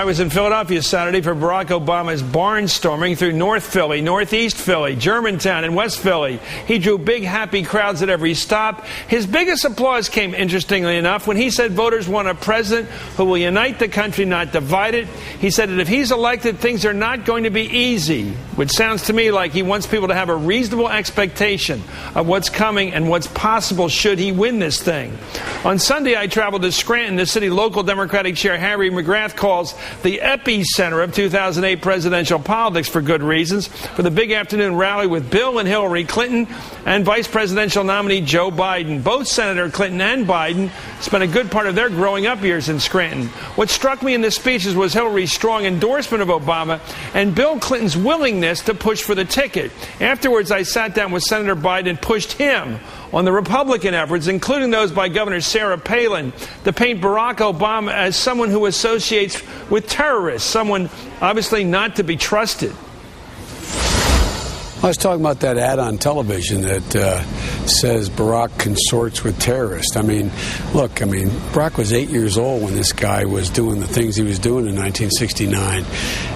I was in Philadelphia Saturday for Barack Obama's barnstorming through North Philly, Northeast Philly, Germantown, and West Philly. He drew big, happy crowds at every stop. His biggest applause came, interestingly enough, when he said voters want a president who will unite the country, not divide it. He said that if he's elected, things are not going to be easy, which sounds to me like he wants people to have a reasonable expectation of what's coming and what's possible should he win this thing. On Sunday, I traveled to Scranton, the city local Democratic Chair Harry McGrath calls the epicenter of 2008 presidential politics for good reasons, for the big afternoon rally with Bill and Hillary Clinton and vice presidential nominee Joe Biden. Both Senator Clinton and Biden spent a good part of their growing up years in Scranton. What struck me in the speeches was Hillary's strong endorsement of Obama and Bill Clinton's willingness to push for the ticket. Afterwards, I sat down with Senator Biden and pushed him on the Republican efforts, including those by Governor Sarah Palin, to paint Barack Obama as someone who associates with terrorists, someone obviously not to be trusted. I was talking about that ad on television that says Barack consorts with terrorists. I mean, look, Barack was 8 years old when this guy was doing the things he was doing in 1969.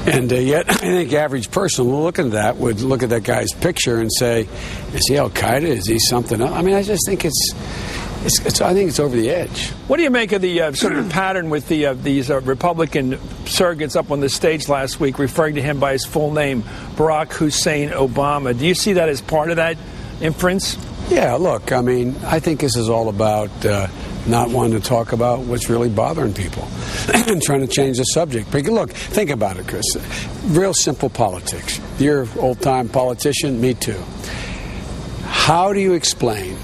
And yet, I think the average person looking at that would look at that guy's picture and say, is he Al-Qaeda? Is he something else? I mean, I just think I think it's over the edge. What do you make of the sort of pattern with these Republican surrogates up on the stage last week, referring to him by his full name, Barack Hussein Obama? Do you see that as part of that inference? Yeah, look, I think this is all about not wanting to talk about what's really bothering people and trying to change the subject. But look, think about it, Chris. Real simple politics. You're an old-time politician, me too. How do you explain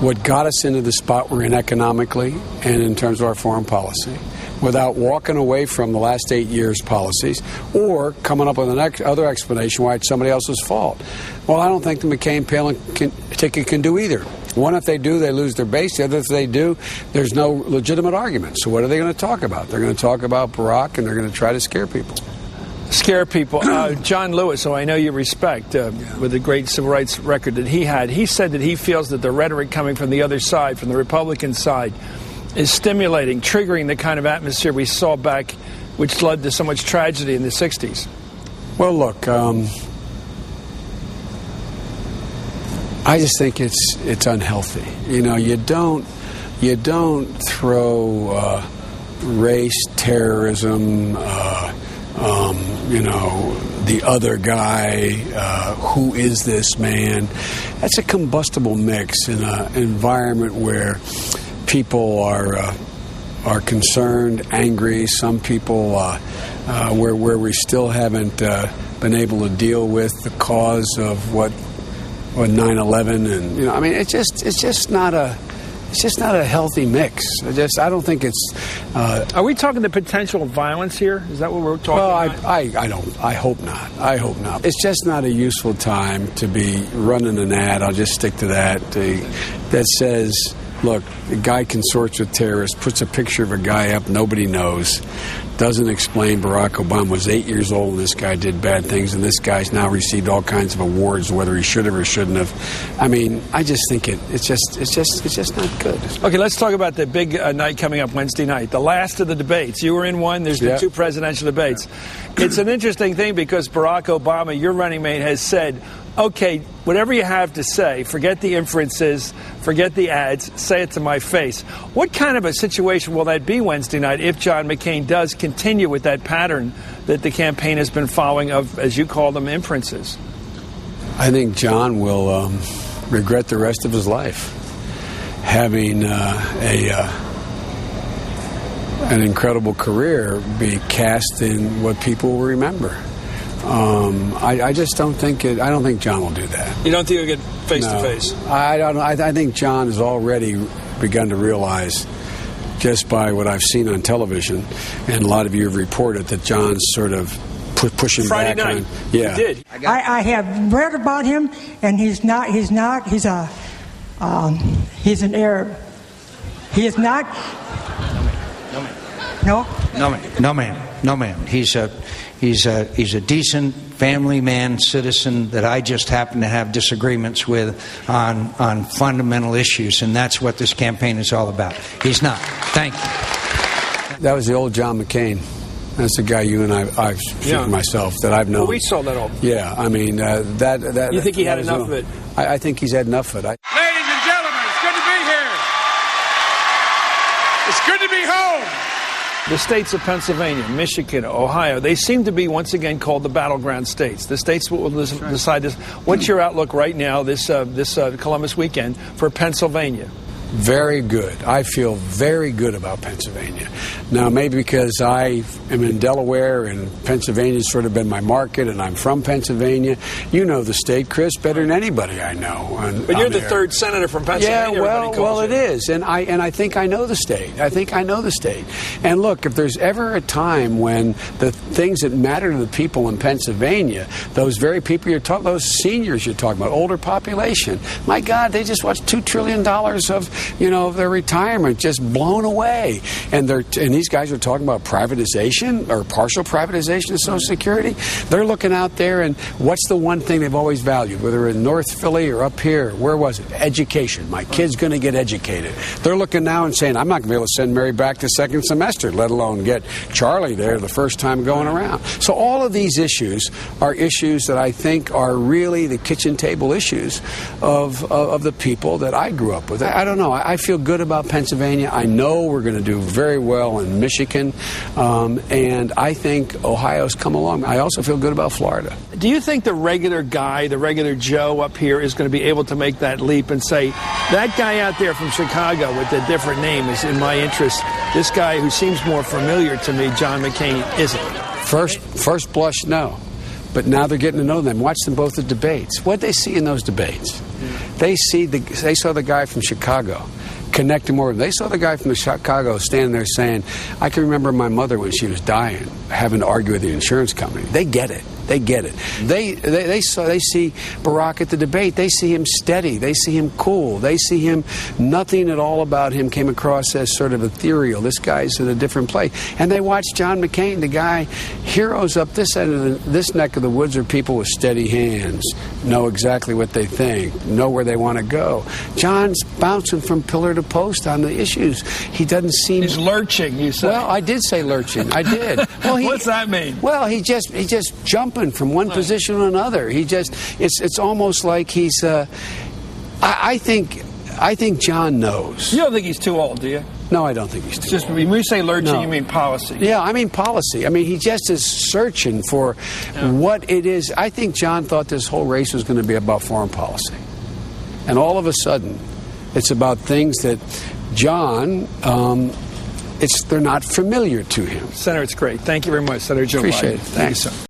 what got us into the spot we're in economically and in terms of our foreign policy without walking away from the last 8 years' policies or coming up with another explanation why it's somebody else's fault? Well, I don't think the McCain-Palin ticket can do either. One, if they do, they lose their base. The other, if they do, there's no legitimate argument. So what are they going to talk about? They're going to talk about Barack, and they're going to try to scare people. Scare people. John Lewis, who I know you respect, with the great civil rights record that he had, he said that he feels that the rhetoric coming from the other side, from the Republican side, is stimulating, triggering the kind of atmosphere we saw back, which led to so much tragedy in the 60s. Well, look, I just think it's unhealthy. You know, you don't throw race, terrorism, the other guy, who is this man? That's a combustible mix in an environment where people are concerned, angry. Some people where we still haven't been able to deal with the cause of what 9/11, and it's just not a healthy mix. I don't think it's. Are we talking the potential of violence here? Is that what we're talking about? I hope not. I hope not. It's just not a useful time to be running an ad. I'll just stick to that. That says, look, the guy consorts with terrorists, puts a picture of a guy up nobody knows, doesn't explain Barack Obama was 8 years old and this guy did bad things, and this guy's now received all kinds of awards, whether he should have or shouldn't have. I just think it's just not good. Okay, let's talk about the big night coming up Wednesday night, the last of the debates. You were in one. There's the two presidential debates. It's an interesting thing because Barack Obama, your running mate, has said, okay, whatever you have to say, forget the inferences, forget the ads, say it to my face. What kind of a situation will that be Wednesday night if John McCain does continue with that pattern that the campaign has been following of, as you call them, inferences? I think John will regret the rest of his life having an incredible career be cast in what people will remember. I just don't think I don't think John will do that. You don't think he'll get face to face? I don't. I think John has already begun to realize, just by what I've seen on television, and a lot of you have reported, that John's sort of pushing Friday back night. on. Yeah, he did. I have read about him, and he's an Arab. He is not. No. No, ma'am. He's a decent family man, citizen that I just happen to have disagreements with on fundamental issues, and that's what this campaign is all about. He's not. Thank you. That was the old John McCain. That's the guy you and I've Yeah. myself that I've known. Well, we saw that all. Yeah, I mean that. You think he had that is enough of it? I think he's had enough of it. Ladies and gentlemen, it's good to be here. It's good to be home. The states of Pennsylvania, Michigan, Ohio, they seem to be once again called the battleground states. The states will decide this. What's your outlook right now, this Columbus weekend, for Pennsylvania? Very good. I feel very good about Pennsylvania. Now, maybe because I am in Delaware and Pennsylvania's sort of been my market and I'm from Pennsylvania. You know the state, Chris, better than anybody I know. But you're the third senator from Pennsylvania. Yeah, well, it is. And I think I know the state. And look, if there's ever a time when the things that matter to the people in Pennsylvania, those very people you're talking, those seniors you're talking about, older population, my God, they just watched $2 trillion of their retirement just blown away. And these guys are talking about privatization or partial privatization of Social Security. They're looking out there, and what's the one thing they've always valued, whether in North Philly or up here? Where was it? Education. My kid's going to get educated. They're looking now and saying, I'm not going to be able to send Mary back to second semester, let alone get Charlie there the first time going around. So all of these issues are issues that I think are really the kitchen table issues of the people that I grew up with. I don't know. I feel good about Pennsylvania. I know we're going to do very well in Michigan, and I think Ohio's come along. I also feel good about Florida. Do you think the regular guy, the regular Joe up here is going to be able to make that leap and say, that guy out there from Chicago with a different name is in my interest? This guy who seems more familiar to me, John McCain, isn't. First blush, no. But now they're getting to know them. Watch them both at debates. What did they see in those debates? They saw the guy from Chicago connecting more. They saw the guy from Chicago standing there saying, I can remember my mother when she was dying having to argue with the insurance company. They get it. They get it. They see Barack at the debate. They see him steady. They see him cool. They see him, nothing at all about him came across as sort of ethereal. This guy's in a different place. And they watch John McCain, the guy, heroes up this end of this neck of the woods are people with steady hands, know exactly what they think, know where they want to go. John's bouncing from pillar to post on the issues. He doesn't seem... He's lurching, you say. Well, I did say lurching. I did. Well, what's that mean? Well, he just jumping from one position to another. It's almost like he's I think John knows. You don't think he's too old, do you? No, I don't think he's too just old. When you say lurching, No. you mean policy. Yeah, I mean policy. I mean, he just is searching for what it is. I think John thought this whole race was going to be about foreign policy. And all of a sudden, it's about things that John, they're not familiar to him. Senator, it's great. Thank you very much, Senator Joe Biden. Appreciate it. Thanks. Thank you, sir.